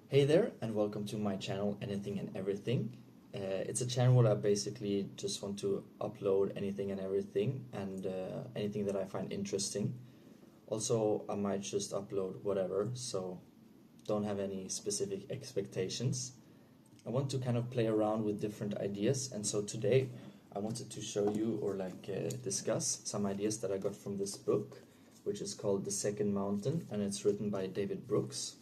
Hey there, and welcome to my channel, Anything and Everything. It's a channel where I basically just want to upload anything and everything and anything that I find interesting. Also, I might just upload whatever, so don't have any specific expectations. I want to kind of play around with different ideas, and so today I wanted to show you or discuss some ideas that I got from this book, which is called The Second Mountain, and it's written by David Brooks.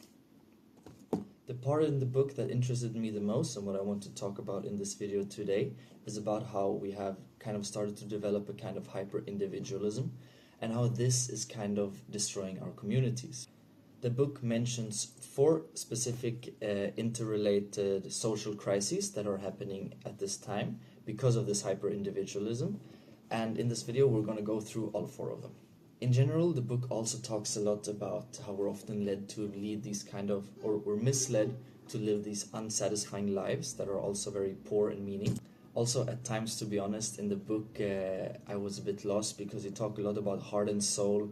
The part in the book that interested me the most and what I want to talk about in this video today is about how we have kind of started to develop a kind of hyper-individualism and how this is kind of destroying our communities. The book mentions 4 specific interrelated social crises that are happening at this time because of this hyper-individualism, and in this video we're going to go through all 4 of them. In general, the book also talks a lot about how we're often led to lead these kind of, or we're misled to live these unsatisfying lives that are also very poor in meaning. Also, at times, to be honest, in the book I was a bit lost because you talk a lot about heart and soul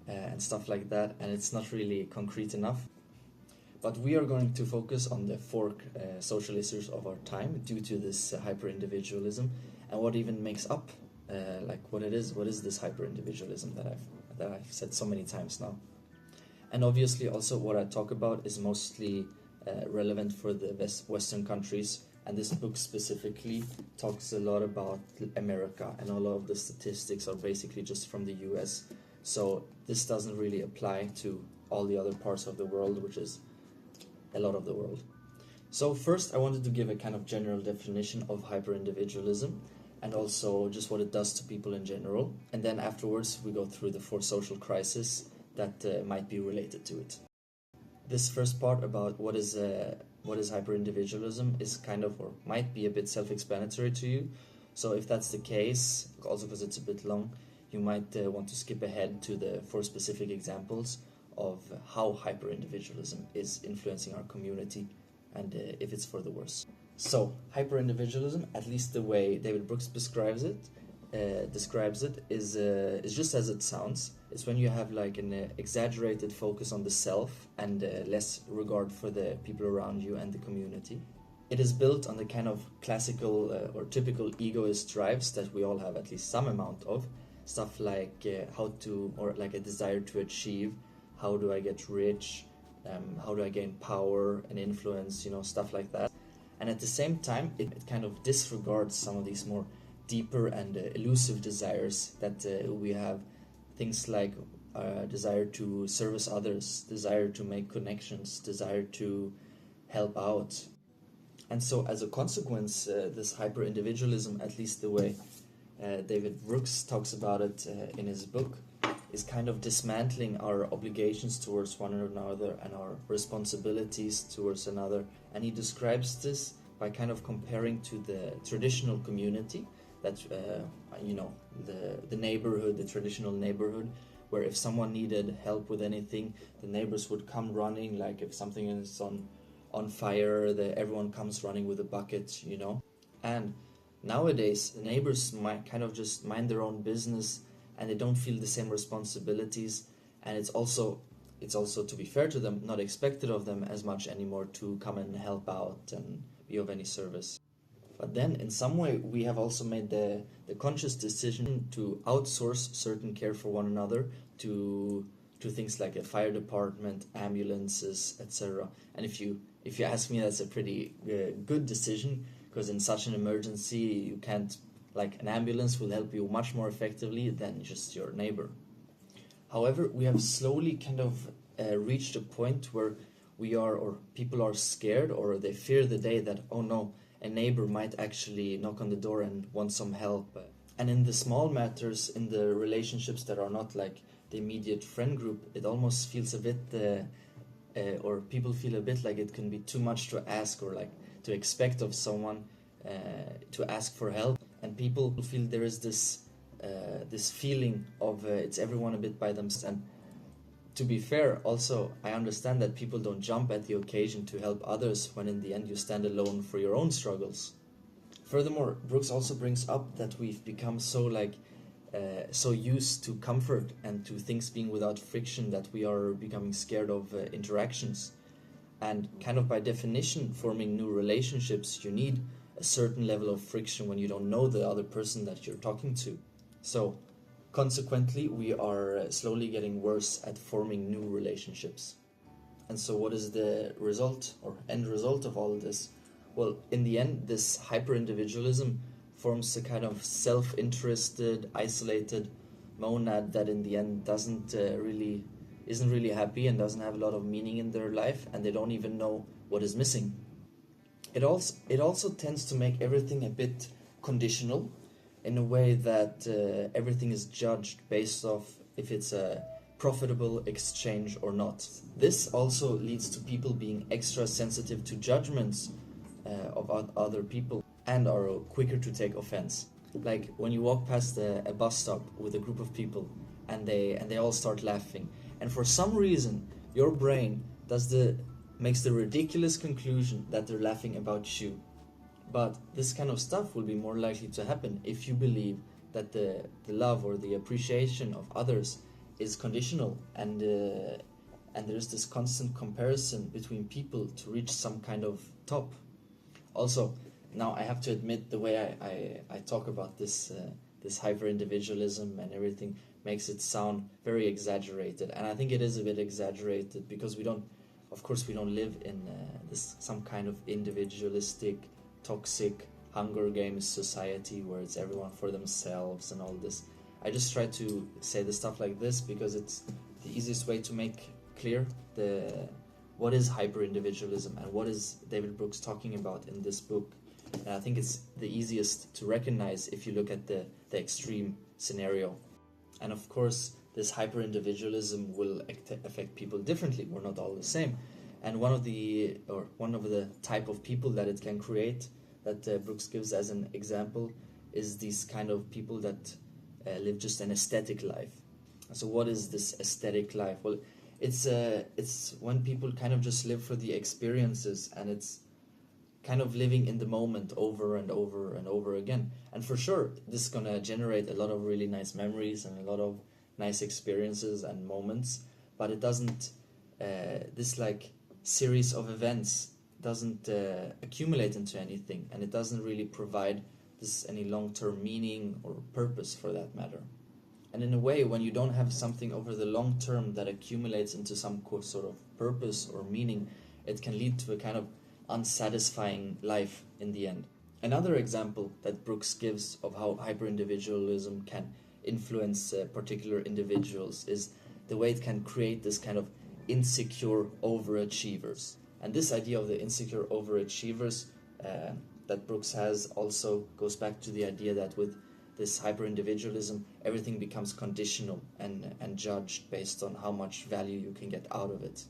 and stuff like that, and it's not really concrete enough. But we are going to focus on the 4 social issues of our time due to this hyper-individualism and what even makes up what is this hyper-individualism that I've said so many times now. And obviously also what I talk about is mostly relevant for the Western countries, and this book specifically talks a lot about America, and a lot of the statistics are basically just from the US, so this doesn't really apply to all the other parts of the world, which is a lot of the world. So first I wanted to give a kind of general definition of hyper-individualism, and also just what it does to people in general. And then afterwards we go through the 4 social crises that might be related to it. This first part about what is hyper-individualism is kind of, or might be a bit self-explanatory to you. So if that's the case, also because it's a bit long, you might want to skip ahead to the 4 specific examples of how hyper-individualism is influencing our community and if it's for the worse. So, hyper-individualism, at least the way David Brooks describes it, is just as it sounds. It's when you have like an exaggerated focus on the self and less regard for the people around you and the community. It is built on the kind of classical or typical egoist drives that we all have at least some amount of. Stuff like like a desire to achieve, how do I get rich, how do I gain power and influence, stuff like that. And at the same time, it kind of disregards some of these more deeper and elusive desires that we have. Things like desire to service others, desire to make connections, desire to help out. And so as a consequence, this hyper-individualism, at least the way David Brooks talks about it in his book, is kind of dismantling our obligations towards one another and our responsibilities towards another. And he describes this by kind of comparing to the traditional community, that the neighborhood, the traditional neighborhood, where if someone needed help with anything, the neighbors would come running. Like if something is on fire, everyone comes running with a bucket, And nowadays, the neighbors might kind of just mind their own business, and they don't feel the same responsibilities, and it's also, to be fair to them, not expected of them as much anymore to come and help out and be of any service. But then in some way we have also made the conscious decision to outsource certain care for one another to things like a fire department, ambulances, etc. And if you ask me, that's a pretty good decision, because in such an emergency you can't, like, an ambulance will help you much more effectively than just your neighbor. However, we have slowly kind of reached a point where people are scared, or they fear the day that, oh no, a neighbor might actually knock on the door and want some help. And in the small matters, in the relationships that are not like the immediate friend group, it almost feels a bit, or people feel a bit like it can be too much to ask, or like to expect of someone to ask for help. And people feel there is this feeling of it's everyone a bit by themselves. And to be fair, also, I understand that people don't jump at the occasion to help others when in the end you stand alone for your own struggles. Furthermore, Brooks also brings up that we've become so used to comfort and to things being without friction that we are becoming scared of interactions. And kind of by definition, forming new relationships, you need a certain level of friction when you don't know the other person that you're talking to. So consequently, we are slowly getting worse at forming new relationships. And so what is the result or end result of all of this? Well, in the end, this hyper-individualism forms a kind of self-interested, isolated monad that in the end isn't really happy and doesn't have a lot of meaning in their life, and they don't even know what is missing. It also tends to make everything a bit conditional, in a way that everything is judged based off if it's a profitable exchange or not. This also leads to people being extra sensitive to judgments of other people and are quicker to take offense. Like when you walk past a bus stop with a group of people and they all start laughing, and for some reason your brain makes the ridiculous conclusion that they're laughing about you. But this kind of stuff will be more likely to happen if you believe that the love or the appreciation of others is conditional, and there's this constant comparison between people to reach some kind of top. Also, now I have to admit, the way I talk about this hyper-individualism and everything makes it sound very exaggerated, and I think it is a bit exaggerated because we don't live in some kind of individualistic, toxic Hunger Games society where it's everyone for themselves and all this. I just try to say the stuff like this because it's the easiest way to make clear what is hyper-individualism and what is David Brooks talking about in this book. And I think it's the easiest to recognize if you look at the extreme scenario. And of course, this hyper-individualism will affect people differently. We're not all the same. And one of the type of people that it can create, that Brooks gives as an example, is these kind of people that live just an aesthetic life. So what is this aesthetic life? Well, it's when people kind of just live for the experiences, and it's kind of living in the moment over and over and over again. And for sure, this is gonna generate a lot of really nice memories and a lot of nice experiences and moments, but it doesn't, this like series of events doesn't accumulate into anything, and it doesn't really provide this any long-term meaning or purpose for that matter. And in a way, when you don't have something over the long term that accumulates into some sort of purpose or meaning, it can lead to a kind of unsatisfying life in the end. Another example that Brooks gives of how hyper-individualism can influence particular individuals is the way it can create this kind of insecure overachievers. And this idea of the insecure overachievers that Brooks has also goes back to the idea that with this hyper-individualism, everything becomes conditional and judged based on how much value you can get out of it.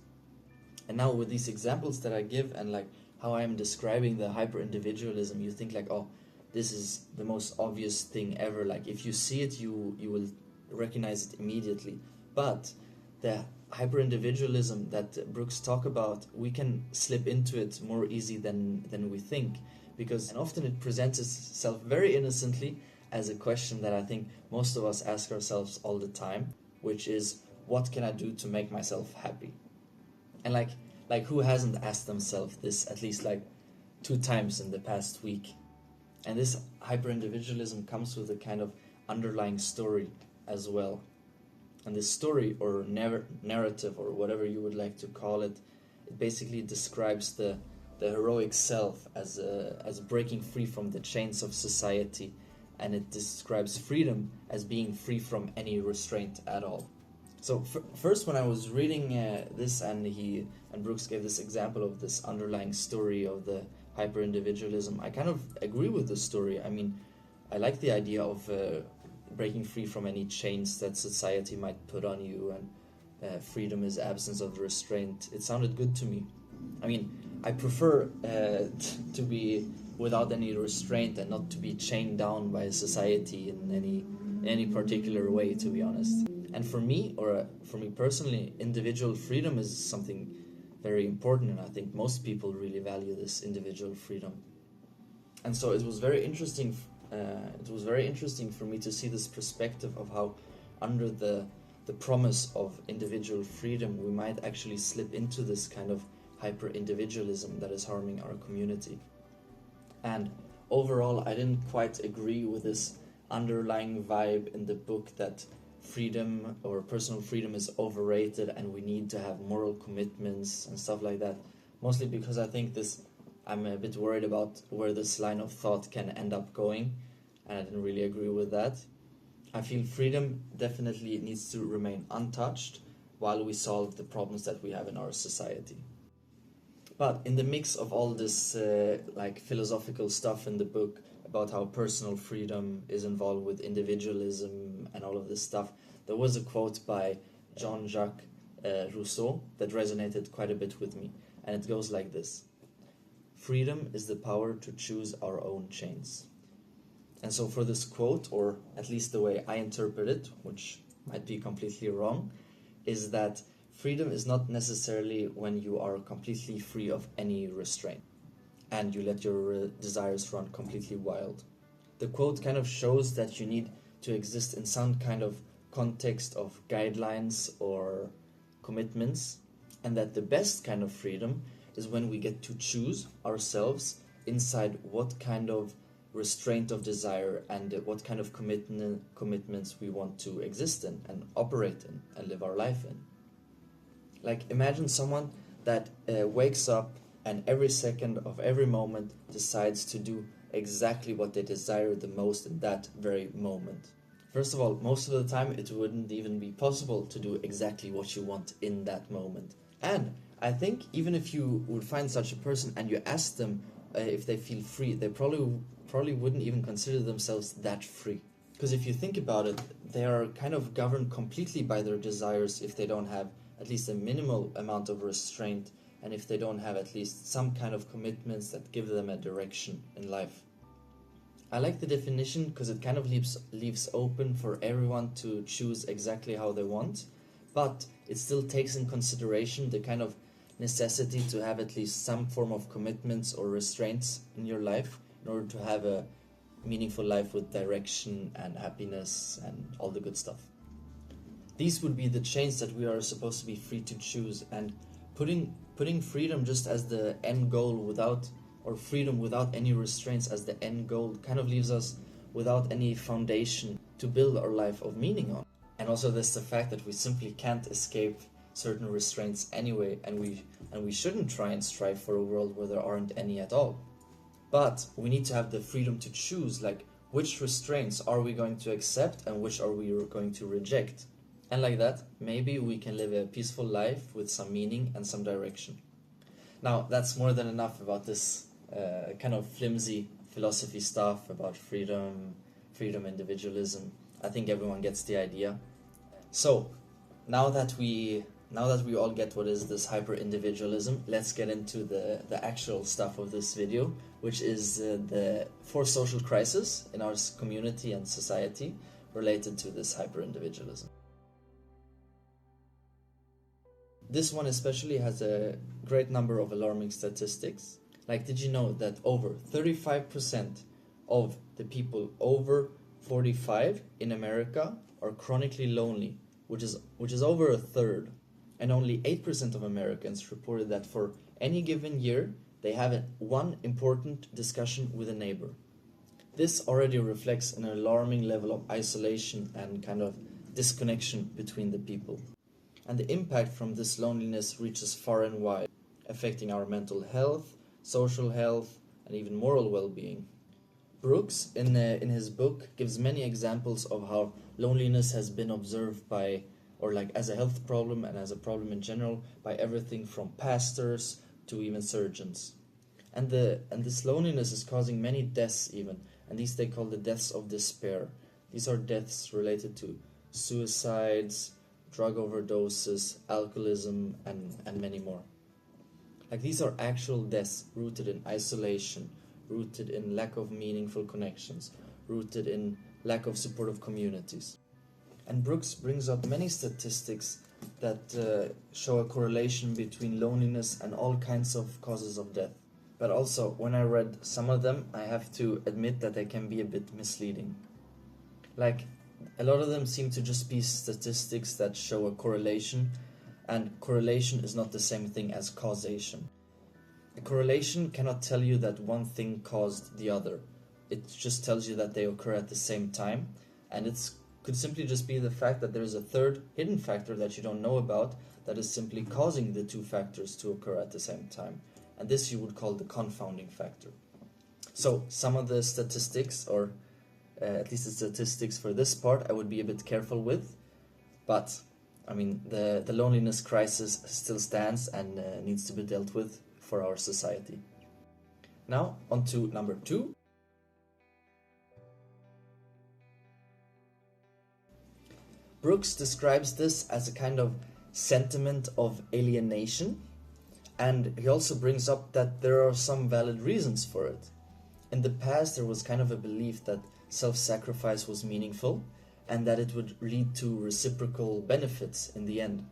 And now with these examples that I give and like how I am describing the hyper-individualism, you think like, oh, this is the most obvious thing ever. Like if you see it, you will recognize it immediately. But the hyper-individualism that Brooks talk about, we can slip into it more easy than we think, because often it presents itself very innocently as a question that I think most of us ask ourselves all the time, which is, what can I do to make myself happy? And like who hasn't asked themselves this at least like 2 times in the past week? And this hyper-individualism comes with a kind of underlying story as well. And this story or narrative or whatever you would like to call it, it basically describes the heroic self as breaking free from the chains of society, and it describes freedom as being free from any restraint at all. So first, when I was reading this, and Brooks gave this example of this underlying story of the hyper-individualism, I kind of agree with the story. I mean, I like the idea of breaking free from any chains that society might put on you, and freedom is absence of restraint. It sounded good to me. I mean, I prefer to be without any restraint and not to be chained down by society in any particular way, to be honest. And for me personally, individual freedom is something very important, and I think most people really value this individual freedom. And so it was very interesting. It was very interesting for me to see this perspective of how, under the promise of individual freedom, we might actually slip into this kind of hyper-individualism that is harming our community. And overall, I didn't quite agree with this underlying vibe in the book that freedom or personal freedom is overrated and we need to have moral commitments and stuff like that. Mostly because I think I'm a bit worried about where this line of thought can end up going, and I didn't really agree with that. I feel freedom definitely needs to remain untouched while we solve the problems that we have in our society. But in the mix of all this philosophical stuff in the book about how personal freedom is involved with individualism and all of this stuff, there was a quote by Jean-Jacques Rousseau that resonated quite a bit with me, and it goes like this: "Freedom is the power to choose our own chains." And so for this quote, or at least the way I interpret it, which might be completely wrong, is that freedom is not necessarily when you are completely free of any restraint and you let your desires run completely wild. The quote kind of shows that you need to exist in some kind of context of guidelines or commitments, and that the best kind of freedom is when we get to choose ourselves inside what kind of restraint of desire and what kind of commitments we want to exist in and operate in and live our life in. Like, imagine someone that wakes up and every second of every moment decides to do exactly what they desire the most in that very moment. First of all, most of the time it wouldn't even be possible to do exactly what you want in that moment. And I think even if you would find such a person and you ask them if they feel free, they probably wouldn't even consider themselves that free. Because if you think about it, they are kind of governed completely by their desires if they don't have at least a minimal amount of restraint, and if they don't have at least some kind of commitments that give them a direction in life. I like the definition because it kind of leaves open for everyone to choose exactly how they want, but it still takes in consideration the kind of necessity to have at least some form of commitments or restraints in your life in order to have a meaningful life with direction and happiness and all the good stuff. These would be the chains that we are supposed to be free to choose, and putting freedom just as the end goal or freedom without any restraints as the end goal kind of leaves us without any foundation to build our life of meaning on. And also there's the fact that we simply can't escape certain restraints anyway, and we shouldn't try and strive for a world where there aren't any at all. But we need to have the freedom to choose, like, which restraints are we going to accept and which are we going to reject. And like that, maybe we can live a peaceful life with some meaning and some direction. Now, that's more than enough about this kind of flimsy philosophy stuff about freedom, individualism. I think everyone gets the idea. So, now that we all get what is this hyper-individualism, let's get into the actual stuff of this video, which is the 4 social crises in our community and society related to this hyper-individualism. This one especially has a great number of alarming statistics. Like, did you know that over 35% of the people over 45 in America are chronically lonely, which is over a third, and only 8% of Americans reported that for any given year they have one important discussion with a neighbor. This already reflects an alarming level of isolation and kind of disconnection between the people. And the impact from this loneliness reaches far and wide, affecting our mental health, social health, and even moral well-being. Brooks, in his book, gives many examples of how loneliness has been observed by, or like as a health problem and as a problem in general, by everything from pastors to even surgeons. And this loneliness is causing many deaths even, and these they call the deaths of despair. These are deaths related to suicides, drug overdoses, alcoholism, and many more. Like, these are actual deaths rooted in isolation, rooted in lack of meaningful connections, rooted in lack of supportive communities. And Brooks brings up many statistics that show a correlation between loneliness and all kinds of causes of death. But also, when I read some of them, I have to admit that they can be a bit misleading. Like, a lot of them seem to just be statistics that show a correlation, and correlation is not the same thing as causation. A correlation cannot tell you that one thing caused the other. It just tells you that they occur at the same time, and it could simply just be the fact that there is a third hidden factor that you don't know about that is simply causing the two factors to occur at the same time. And this you would call the confounding factor. So some of the statistics, or at least the statistics for this part, I would be a bit careful with. But, I mean, the loneliness crisis still stands and needs to be dealt with for our society. Now, on to number 2. Brooks describes this as a kind of sentiment of alienation, and he also brings up that there are some valid reasons for it. In the past, there was kind of a belief that self-sacrifice was meaningful and that it would lead to reciprocal benefits in the end.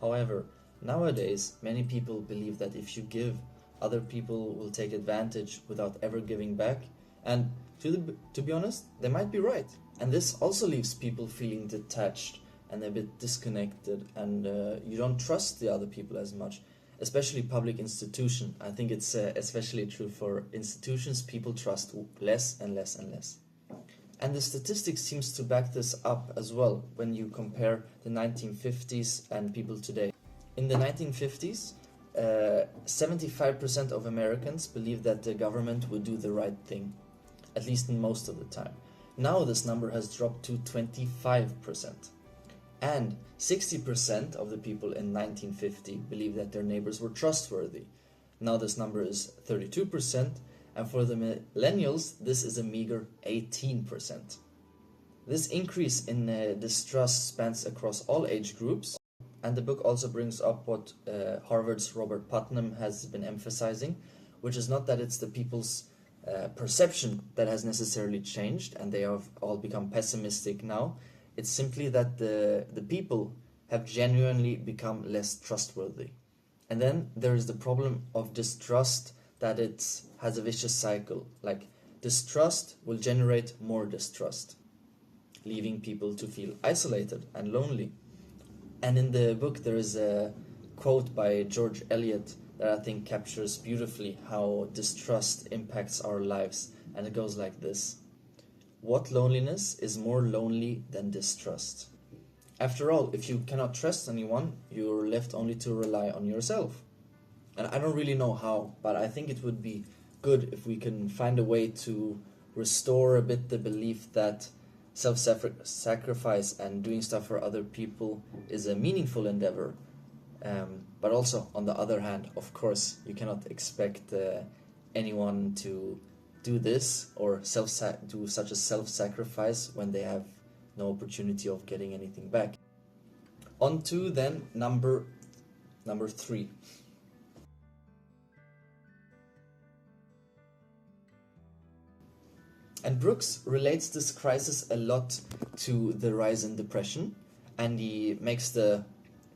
However, nowadays, many people believe that if you give, other people will take advantage without ever giving back, and to be honest, they might be right. And this also leaves people feeling detached and a bit disconnected, and you don't trust the other people as much. Especially public institutions. I think it's especially true for institutions. People trust less and less and less. And the statistics seems to back this up as well when you compare the 1950s and people today. In the 1950s, 75% of Americans believed that the government would do the right thing, at least in most of the time. Now this number has dropped to 25%. And 60% of the people in 1950 believed that their neighbors were trustworthy. Now this number is 32%, and for the millennials, this is a meager 18%. This increase in distrust spans across all age groups, and the book also brings up what Harvard's Robert Putnam has been emphasizing, which is not that it's the people's perception that has necessarily changed, and they have all become pessimistic now. It's simply that the people have genuinely become less trustworthy. And then there is the problem of distrust, that it has a vicious cycle. Like, distrust will generate more distrust, leaving people to feel isolated and lonely. And in the book there is a quote by George Eliot that I think captures beautifully how distrust impacts our lives, and it goes like this: what loneliness is more lonely than distrust? After all, if you cannot trust anyone, you're left only to rely on yourself. And I don't really know how, but I think it would be good if we can find a way to restore a bit the belief that self-sacrifice and doing stuff for other people is a meaningful endeavor. But also, on the other hand, of course, you cannot expect anyone to do this or do such a self-sacrifice when they have no opportunity of getting anything back. On to then number 3. And Brooks relates this crisis a lot to the rise in depression, and he makes the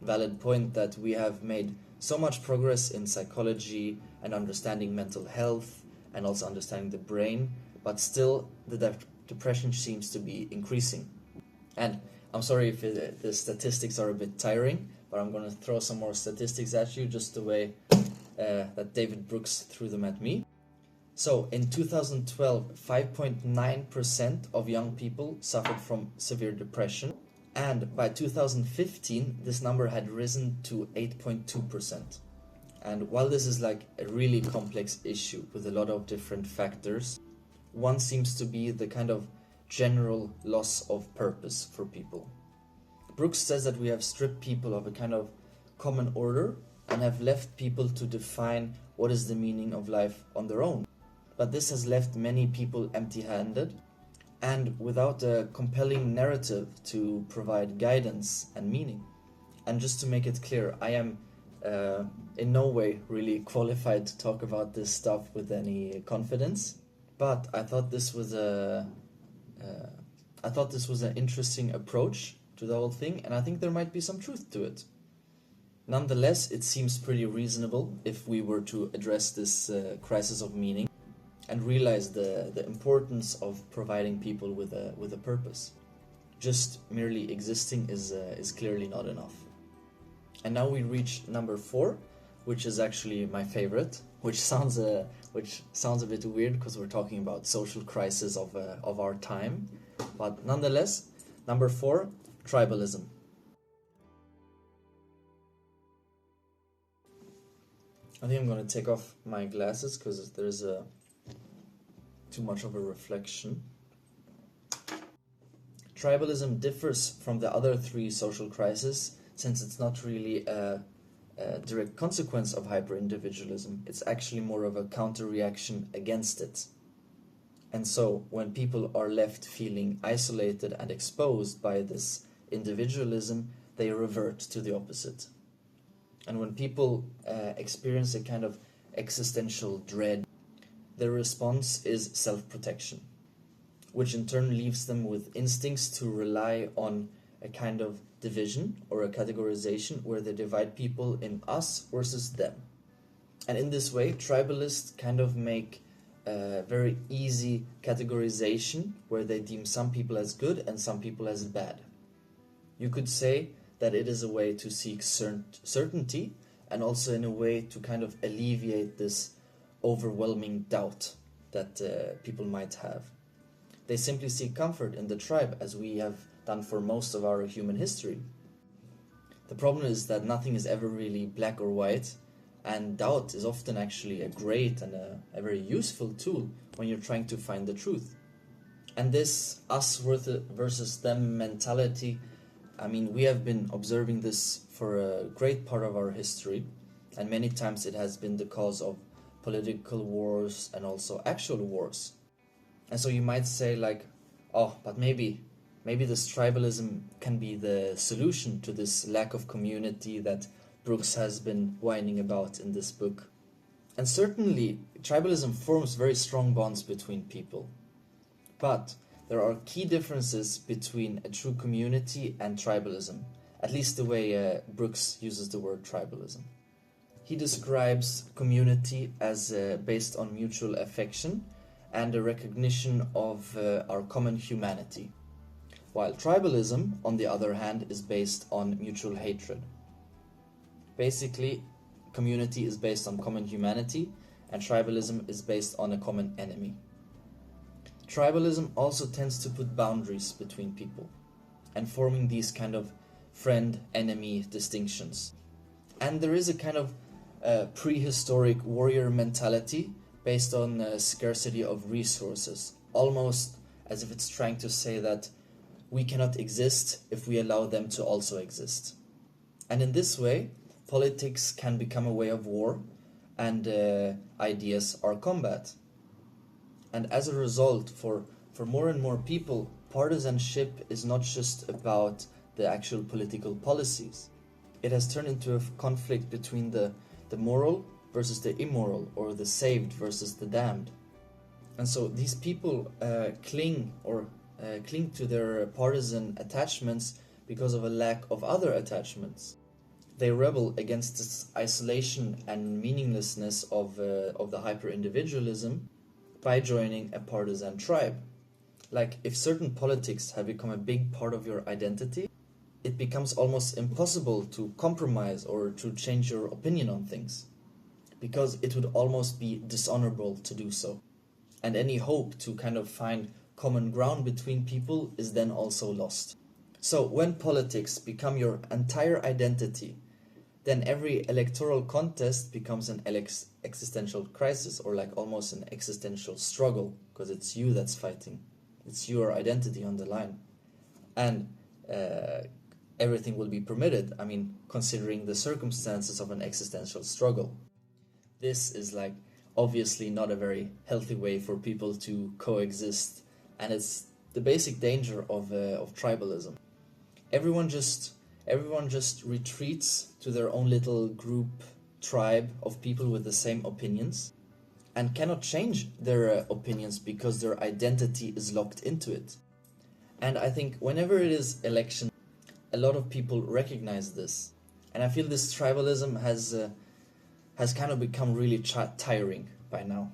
valid point that we have made so much progress in psychology and understanding mental health and also understanding the brain, but still the depression seems to be increasing. And I'm sorry if the statistics are a bit tiring, but I'm going to throw some more statistics at you just the way that David Brooks threw them at me. So in 2012, 5.9% of young people suffered from severe depression, and by 2015 this number had risen to 8.2%. And while this is like a really complex issue with a lot of different factors, one seems to be the kind of general loss of purpose for people. Brooks says that we have stripped people of a kind of common order and have left people to define what is the meaning of life on their own. But this has left many people empty-handed and without a compelling narrative to provide guidance and meaning. And just to make it clear, I am in no way really qualified to talk about this stuff with any confidence, but I thought this was an interesting approach to the whole thing, and I think there might be some truth to it. Nonetheless, it seems pretty reasonable if we were to address this crisis of meaning and realize the importance of providing people with a purpose. Just merely existing is clearly not enough. And now we reach number 4, which is actually my favorite, which sounds a bit weird because we're talking about social crisis of our time, but nonetheless, number 4, tribalism. I think I'm going to take off my glasses because there's too much of a reflection. Tribalism differs from the other 3 social crises since it's not really a direct consequence of hyper-individualism. It's actually more of a counter-reaction against it. And so, when people are left feeling isolated and exposed by this individualism, they revert to the opposite. And when people experience a kind of existential dread, their response is self-protection, which in turn leaves them with instincts to rely on a kind of division or a categorization where they divide people in us versus them. And in this way, tribalists kind of make a very easy categorization where they deem some people as good and some people as bad. You could say that it is a way to seek certainty and also in a way to kind of alleviate this overwhelming doubt that people might have. They simply seek comfort in the tribe, as we have done for most of our human history. The problem is that nothing is ever really black or white, and doubt is often actually a great and a very useful tool when you're trying to find the truth. And this us versus them mentality, I mean, we have been observing this for a great part of our history, and many times it has been the cause of political wars and also actual wars. And so you might say like, oh, but maybe this tribalism can be the solution to this lack of community that Brooks has been whining about in this book. And certainly, tribalism forms very strong bonds between people. But there are key differences between a true community and tribalism, at least the way Brooks uses the word tribalism. He describes community as based on mutual affection and a recognition of our common humanity, while tribalism, on the other hand, is based on mutual hatred. Basically, community is based on common humanity, and tribalism is based on a common enemy. Tribalism also tends to put boundaries between people, and forming these kind of friend-enemy distinctions. And there is a kind of prehistoric warrior mentality based on scarcity of resources, almost as if it's trying to say that we cannot exist if we allow them to also exist. And in this way, politics can become a way of war, and ideas are combat. And as a result, for more and more people, partisanship is not just about the actual political policies. It has turned into a conflict between the moral versus the immoral, or the saved versus the damned. And so these people cling to their partisan attachments because of a lack of other attachments. They rebel against this isolation and meaninglessness of the hyper-individualism by joining a partisan tribe. Like, if certain politics have become a big part of your identity, it becomes almost impossible to compromise or to change your opinion on things, because it would almost be dishonorable to do so. And any hope to kind of find common ground between people is then also lost. So when politics become your entire identity, then every electoral contest becomes an existential crisis, or like almost an existential struggle, because it's you that's fighting. It's your identity on the line. And everything will be permitted, I mean, considering the circumstances of an existential struggle. This is like obviously not a very healthy way for people to coexist, and it's the basic danger of tribalism. Everyone just retreats to their own little group, tribe of people with the same opinions, and cannot change their opinions because their identity is locked into it. And I think whenever it is election, a lot of people recognize this, and I feel this tribalism has kind of become really tiring by now.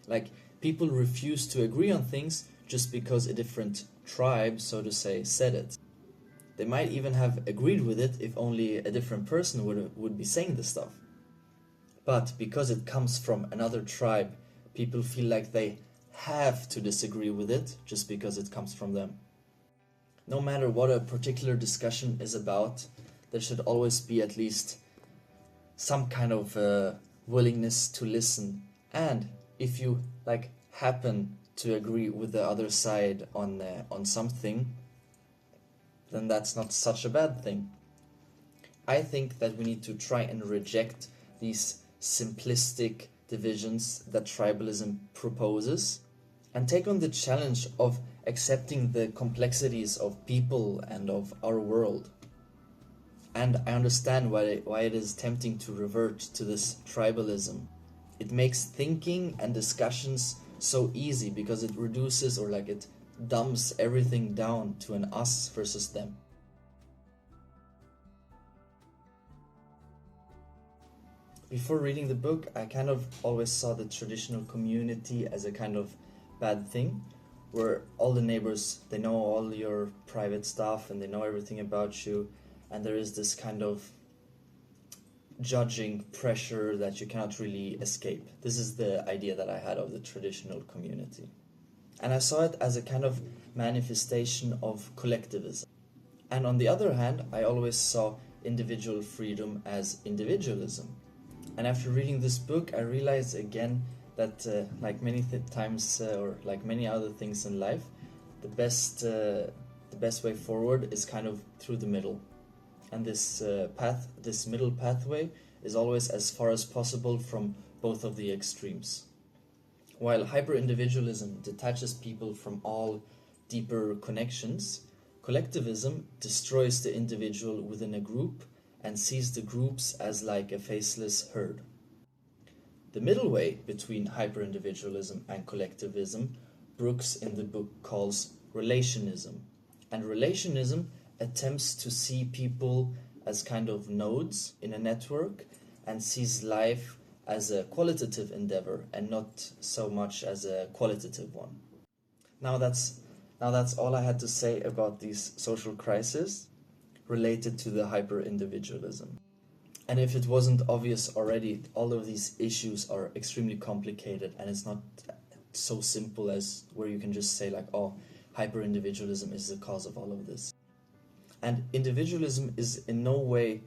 Like, people refuse to agree on things just because a different tribe, so to say, said it. They might even have agreed with it if only a different person would be saying this stuff. But because it comes from another tribe, people feel like they have to disagree with it just because it comes from them. No matter what a particular discussion is about, there should always be at least some kind of willingness to listen. And if you happen to agree with the other side on something, then that's not such a bad thing. I think that we need to try and reject these simplistic divisions that tribalism proposes and take on the challenge of accepting the complexities of people and of our world. And I understand why it is tempting to revert to this tribalism. It makes thinking and discussions so easy because it reduces or it dumps everything down to an us versus them. Before reading the book, I kind of always saw the traditional community as a kind of bad thing, where all the neighbors, they know all your private stuff and they know everything about you, and there is this kind of judging pressure that you cannot really escape. This is the idea that I had of the traditional community. And I saw it as a kind of manifestation of collectivism. And on the other hand, I always saw individual freedom as individualism. And after reading this book, I realized again that like many times or like many other things in life, the best way forward is kind of through the middle. And this middle pathway is always as far as possible from both of the extremes. While hyper-individualism detaches people from all deeper connections, collectivism destroys the individual within a group and sees the groups as like a faceless herd. The middle way between hyper-individualism and collectivism, Brooks in the book calls relationism. And relationism attempts to see people as kind of nodes in a network and sees life as a qualitative endeavor and not so much as a qualitative one. Now that's all I had to say about these social crises related to the hyper-individualism. And if it wasn't obvious already, all of these issues are extremely complicated, and it's not so simple as where you can just say hyper-individualism is the cause of all of this. And individualism is in no way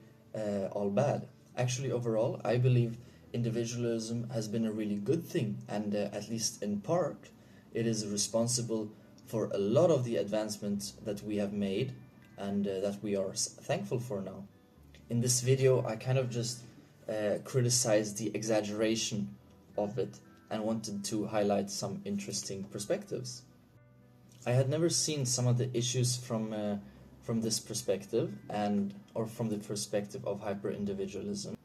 all bad. Actually, overall, I believe individualism has been a really good thing, and at least in part, it is responsible for a lot of the advancements that we have made and that we are thankful for now. In this video, I kind of just criticized the exaggeration of it and wanted to highlight some interesting perspectives. I had never seen some of the issues from this perspective or from the perspective of hyper-individualism,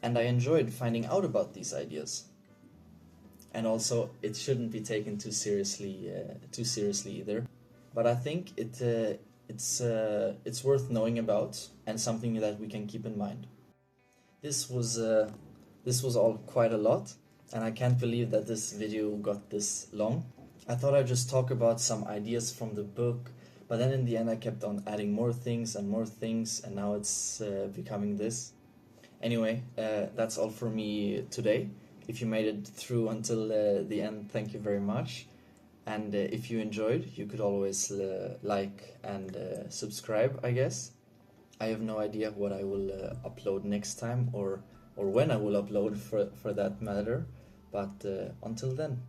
and I enjoyed finding out about these ideas. And also, it shouldn't be taken too seriously either. But I think it's worth knowing about and something that we can keep in mind. This was all quite a lot, and I can't believe that this video got this long. I thought I'd just talk about some ideas from the book, but then in the end I kept on adding more things, and now it's becoming this. Anyway, that's all for me today. If you made it through until the end, thank you very much. And if you enjoyed, you could always like and subscribe, I guess. I have no idea what I will upload next time or when I will upload for that matter. But until then.